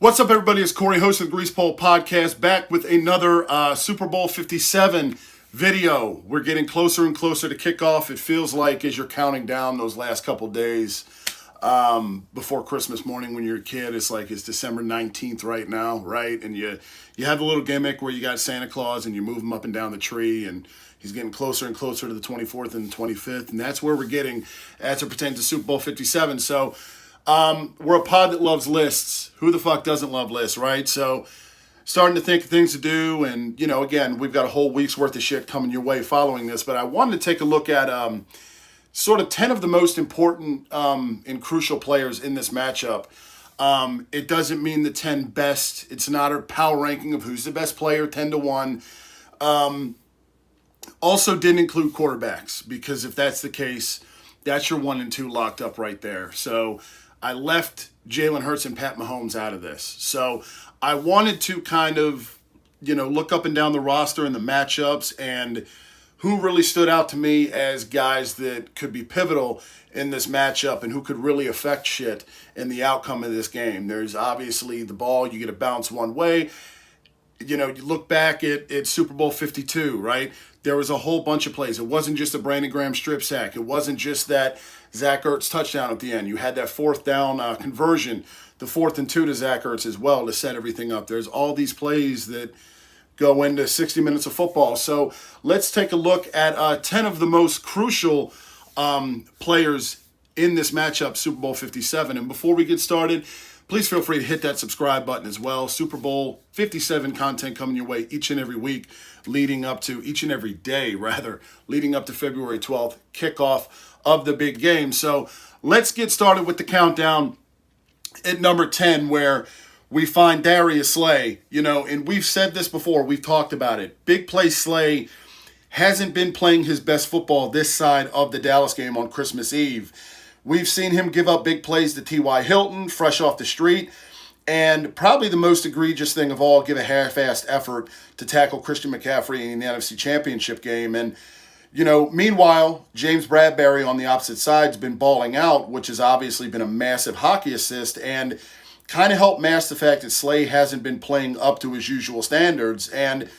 What's up, everybody? It's Corey, host of the Grease Pole Podcast, back with another Super Bowl 57 video. We're getting closer and closer to kickoff. It feels like as you're counting down those last couple days before Christmas morning when you're a kid, it's like it's December 19th right now, right? And you have the little gimmick where you got Santa Claus and you move him up and down the tree, and he's getting closer and closer to the 24th and the 25th, and that's where we're getting as it pertains to Super Bowl 57. So we're a pod that loves lists. Who the fuck doesn't love lists, right? So starting to think of things to do, and, you know, again, we've got a whole week's worth of shit coming your way following this, but I wanted to take a look at sort of 10 of the most important and crucial players in this matchup. It doesn't mean the 10 best. It's not a power ranking of who's the best player, 10 to 1. Also didn't include quarterbacks, because if that's the case, that's your 1 and 2 locked up right there. So I left Jalen Hurts and Pat Mahomes out of this. So I wanted to kind of, look up and down the roster and the matchups and who really stood out to me as guys that could be pivotal in this matchup and who could really affect shit in the outcome of this game. There's obviously the ball, you get a bounce one way. You look back at Super Bowl 52, right? There was a whole bunch of plays. It wasn't just a Brandon Graham strip sack. It wasn't just that Zach Ertz touchdown at the end. You had that fourth down conversion, the 4th and 2 to Zach Ertz as well to set everything up. There's all these plays that go into 60 minutes of football. So let's take a look at 10 of the most crucial players in this matchup, Super Bowl 57. And before we get started, please feel free to hit that subscribe button as well. Super Bowl 57 content coming your way each and every week, leading up to February 12th, kickoff of the big game. So let's get started with the countdown at number 10, where we find Darius Slay. And we've said this before, we've talked about it. Big play Slay hasn't been playing his best football this side of the Dallas game on Christmas Eve. We've seen him give up big plays to T.Y. Hilton, fresh off the street, and probably the most egregious thing of all, give a half-assed effort to tackle Christian McCaffrey in the NFC Championship game. And, meanwhile, James Bradbury on the opposite side has been balling out, which has obviously been a massive hockey assist and kind of helped mask the fact that Slay hasn't been playing up to his usual standards. And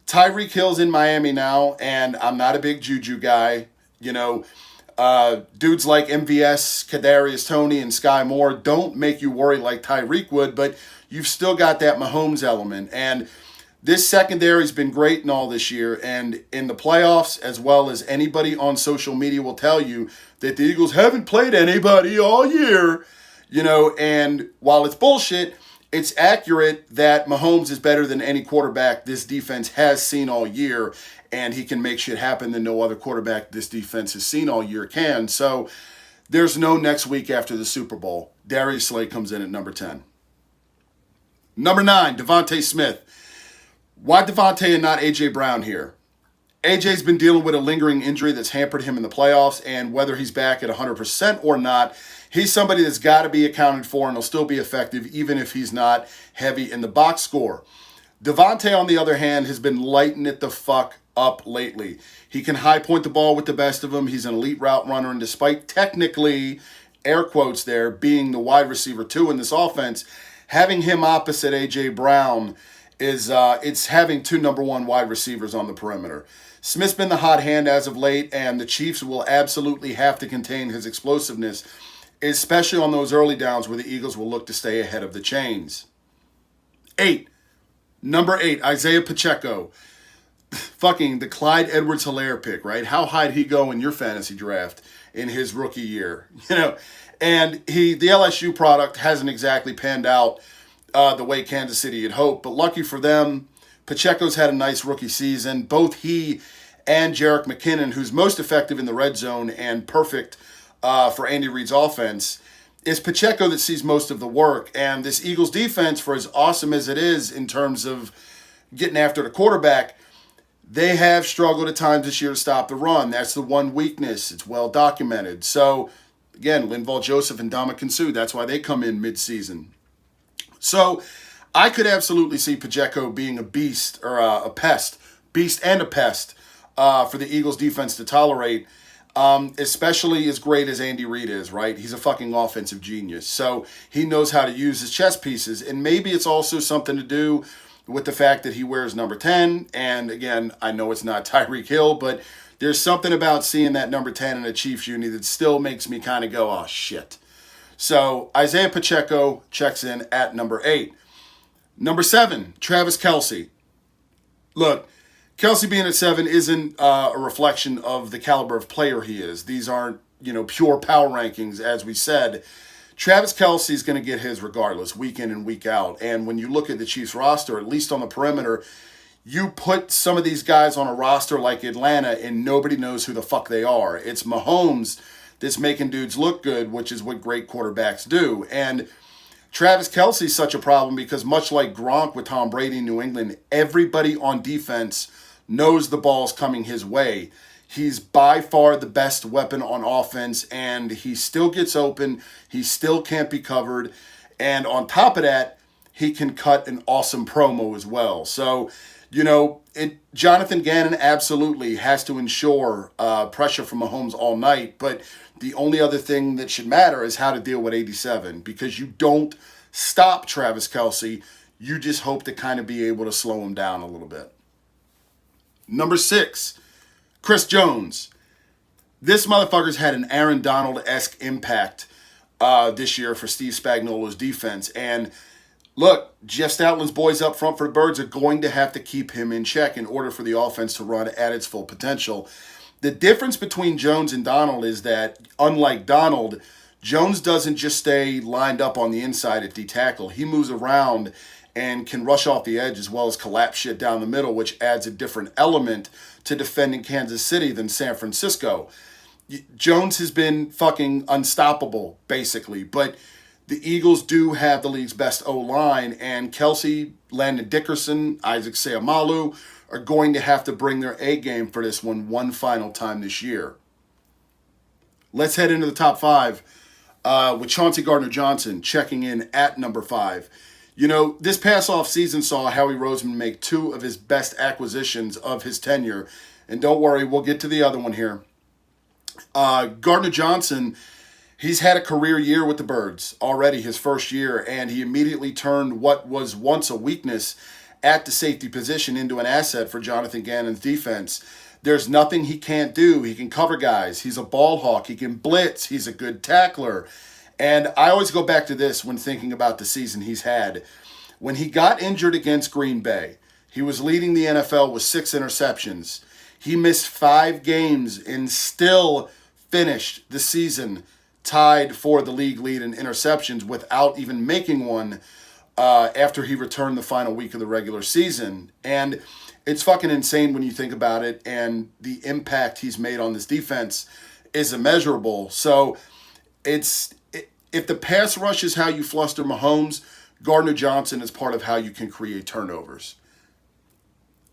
Tyreek Hill's in Miami now, and I'm not a big Juju guy. Dudes like MVS, Kadarius Toney, and Sky Moore don't make you worry like Tyreek would, but you've still got that Mahomes element. And this secondary's been great and all this year, and in the playoffs, as well as anybody on social media will tell you, that the Eagles haven't played anybody all year, and while it's bullshit, it's accurate that Mahomes is better than any quarterback this defense has seen all year, and he can make shit happen that no other quarterback this defense has seen all year can. So there's no next week after the Super Bowl. Darius Slay comes in at number 10. Number 9, Devontae Smith. Why Devontae and not A.J. Brown here? A.J.'s been dealing with a lingering injury that's hampered him in the playoffs, and whether he's back at 100% or not, he's somebody that's got to be accounted for, and he'll still be effective even if he's not heavy in the box score. Devontae, on the other hand, has been lighting it the fuck up lately. He can high point the ball with the best of them. He's an elite route runner, and despite technically, air quotes there, being the wide receiver 2 in this offense, having him opposite A.J. Brown is it's having 2 number 1 wide receivers on the perimeter. Smith's been the hot hand as of late, and the Chiefs will absolutely have to contain his explosiveness, especially on those early downs where the Eagles will look to stay ahead of the chains. Number 8, Isaiah Pacheco. Fucking the Clyde Edwards-Helaire pick, right? How high did he go in your fantasy draft in his rookie year? And the LSU product hasn't exactly panned out the way Kansas City had hoped, but lucky for them, Pacheco's had a nice rookie season. Both he and Jerick McKinnon, who's most effective in the red zone and perfect for Andy Reid's offense, it's Pacheco that sees most of the work. And this Eagles defense, for as awesome as it is in terms of getting after the quarterback, they have struggled at times this year to stop the run. That's the one weakness. It's well documented. So, again, Linval Joseph and Ndamukong Suh, that's why they come in mid-season. So, I could absolutely see Pacheco being a beast, or a pest, beast and a pest, for the Eagles defense to tolerate. especially as great as Andy Reid is, right? He's a fucking offensive genius. So he knows how to use his chess pieces. And maybe it's also something to do with the fact that he wears number 10. And again, I know it's not Tyreek Hill, but there's something about seeing that number 10 in a Chiefs uni that still makes me kind of go, oh, shit. So Isaiah Pacheco checks in at number 8. Number 7, Travis Kelce. Look, Kelce being at 7 isn't a reflection of the caliber of player he is. These aren't, pure power rankings, as we said. Travis Kelce is going to get his regardless, week in and week out. And when you look at the Chiefs roster, at least on the perimeter, you put some of these guys on a roster like Atlanta and nobody knows who the fuck they are. It's Mahomes that's making dudes look good, which is what great quarterbacks do. And Travis Kelce's such a problem because much like Gronk with Tom Brady in New England, everybody on defense knows the ball's coming his way. He's by far the best weapon on offense, and he still gets open. He still can't be covered. And on top of that, he can cut an awesome promo as well. So, Jonathan Gannon absolutely has to ensure pressure from Mahomes all night. But the only other thing that should matter is how to deal with 87, because you don't stop Travis Kelce. You just hope to kind of be able to slow him down a little bit. Number 6, Chris Jones. This motherfucker's had an Aaron Donald-esque impact this year for Steve Spagnuolo's defense. And look, Jeff Stoutland's boys up front for the Birds are going to have to keep him in check in order for the offense to run at its full potential. The difference between Jones and Donald is that, unlike Donald, Jones doesn't just stay lined up on the inside at D-tackle. He moves around and can rush off the edge as well as collapse shit down the middle, which adds a different element to defending Kansas City than San Francisco. Jones has been fucking unstoppable, basically, but the Eagles do have the league's best O-line, and Kelce, Landon Dickerson, Isaac Seumalo are going to have to bring their A-game for this one final time this year. Let's head into the top 5 with Chauncey Gardner-Johnson checking in at number 5. This past off season saw Howie Roseman make 2 of his best acquisitions of his tenure. And don't worry, we'll get to the other one here. Gardner-Johnson, he's had a career year with the Birds already, his first year, and he immediately turned what was once a weakness at the safety position into an asset for Jonathan Gannon's defense. There's nothing he can't do. He can cover guys. He's a ball hawk. He can blitz. He's a good tackler. And I always go back to this when thinking about the season he's had. When he got injured against Green Bay, he was leading the NFL with 6 interceptions. He missed 5 games and still finished the season tied for the league lead in interceptions without even making one after he returned the final week of the regular season. And it's fucking insane when you think about it, and the impact he's made on this defense is immeasurable. So if the pass rush is how you fluster Mahomes, Gardner-Johnson is part of how you can create turnovers.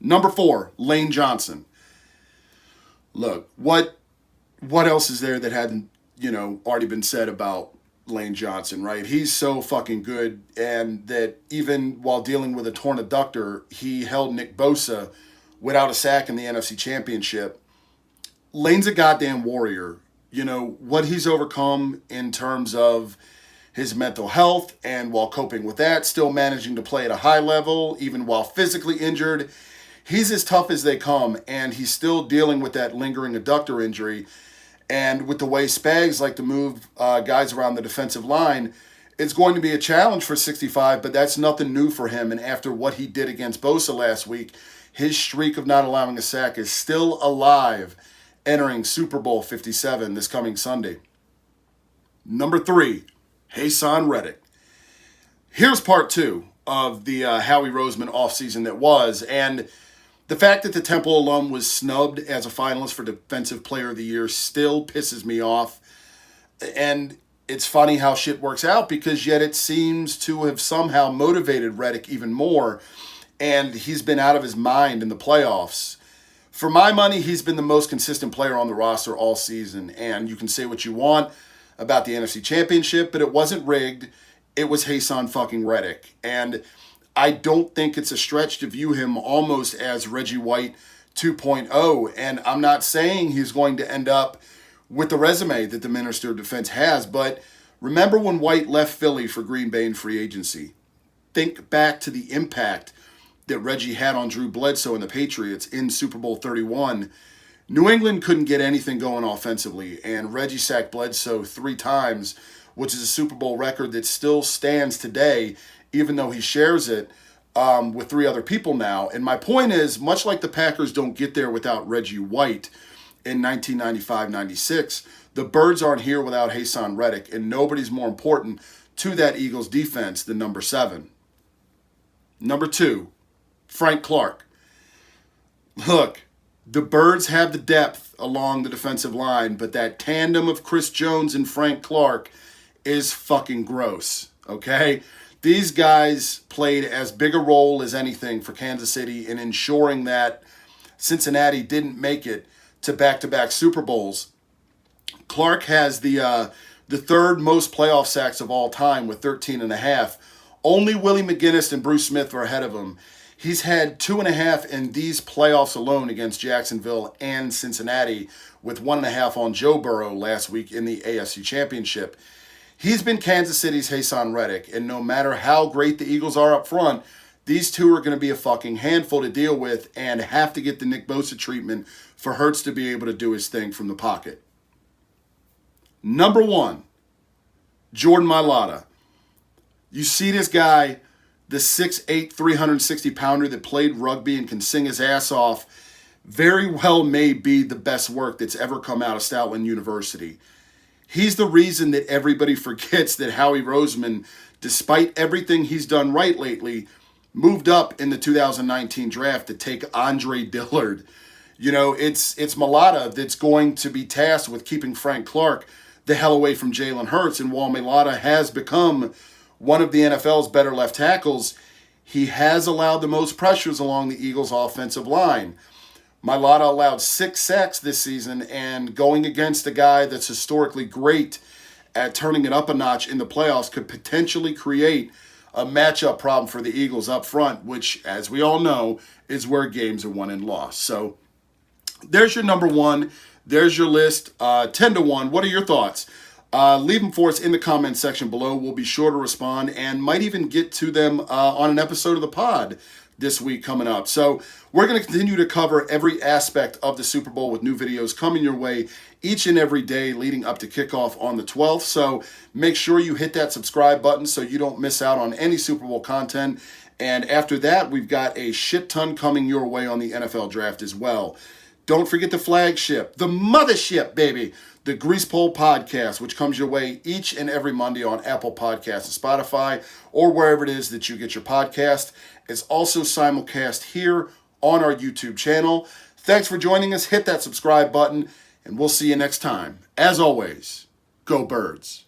Number 4, Lane Johnson. Look, what else is there that hadn't, already been said about Lane Johnson, right? He's so fucking good, and that even while dealing with a torn adductor, he held Nick Bosa without a sack in the NFC Championship. Lane's a goddamn warrior. What he's overcome in terms of his mental health, and while coping with that, still managing to play at a high level, even while physically injured. He's as tough as they come, and he's still dealing with that lingering adductor injury. And with the way Spags like to move guys around the defensive line, it's going to be a challenge for 65, but that's nothing new for him. And after what he did against Bosa last week, his streak of not allowing a sack is still alive, entering Super Bowl 57 this coming Sunday. Number 3, Haason Reddick. Here's part 2 of the Howie Roseman offseason that was, and the fact that the Temple alum was snubbed as a finalist for Defensive Player of the Year still pisses me off. And it's funny how shit works out, because yet it seems to have somehow motivated Reddick even more, and he's been out of his mind in the playoffs. For my money, he's been the most consistent player on the roster all season, and you can say what you want about the NFC Championship, but it wasn't rigged. It was Haason fucking Reddick. And I don't think it's a stretch to view him almost as Reggie White 2.0. And I'm not saying he's going to end up with the resume that the Minister of Defense has. But remember when White left Philly for Green Bay in free agency? Think back to the impact that Reggie had on Drew Bledsoe and the Patriots in Super Bowl 31. New England couldn't get anything going offensively, and Reggie sacked Bledsoe 3 times, which is a Super Bowl record that still stands today, even though he shares it with 3 other people now. And my point is, much like the Packers don't get there without Reggie White in 1995-96, the Birds aren't here without Haason Reddick, and nobody's more important to that Eagles defense than number 7. Number 2, Frank Clark. Look, the Birds have the depth along the defensive line, but that tandem of Chris Jones and Frank Clark is fucking gross, okay? These guys played as big a role as anything for Kansas City in ensuring that Cincinnati didn't make it to back-to-back Super Bowls. Clark has the 3rd most playoff sacks of all time with 13.5. Only Willie McGinnis and Bruce Smith are ahead of him. He's had 2.5 in these playoffs alone against Jacksonville and Cincinnati, with 1.5 on Joe Burrow last week in the AFC Championship. He's been Kansas City's Haason Reddick, and no matter how great the Eagles are up front, these two are going to be a fucking handful to deal with and have to get the Nick Bosa treatment for Hurts to be able to do his thing from the pocket. Number 1, Jordan Mailata. You see this guy, the 6'8", 360-pounder that played rugby and can sing his ass off, very well may be the best work that's ever come out of Stoutland University. He's the reason that everybody forgets that Howie Roseman, despite everything he's done right lately, moved up in the 2019 draft to take Andre Dillard. You know, it's Mailata that's going to be tasked with keeping Frank Clark the hell away from Jalen Hurts. And while Mailata has become one of the NFL's better left tackles, he has allowed the most pressures along the Eagles' offensive line. Mailata allowed 6 sacks this season, and going against a guy that's historically great at turning it up a notch in the playoffs could potentially create a matchup problem for the Eagles up front, which, as we all know, is where games are won and lost. So there's your number 1. There's your list, 10-1. What are your thoughts? Leave them for us in the comment section below. We'll be sure to respond and might even get to them on an episode of the pod this week coming up. So we're going to continue to cover every aspect of the Super Bowl with new videos coming your way each and every day leading up to kickoff on the 12th. So make sure you hit that subscribe button so you don't miss out on any Super Bowl content. And after that, we've got a shit ton coming your way on the NFL draft as well. Don't forget the flagship, the mothership, baby, the Grease Pole Podcast, which comes your way each and every Monday on Apple Podcasts and Spotify, or wherever it is that you get your podcast. It's also simulcast here on our YouTube channel. Thanks for joining us. Hit that subscribe button, and we'll see you next time. As always, go Birds.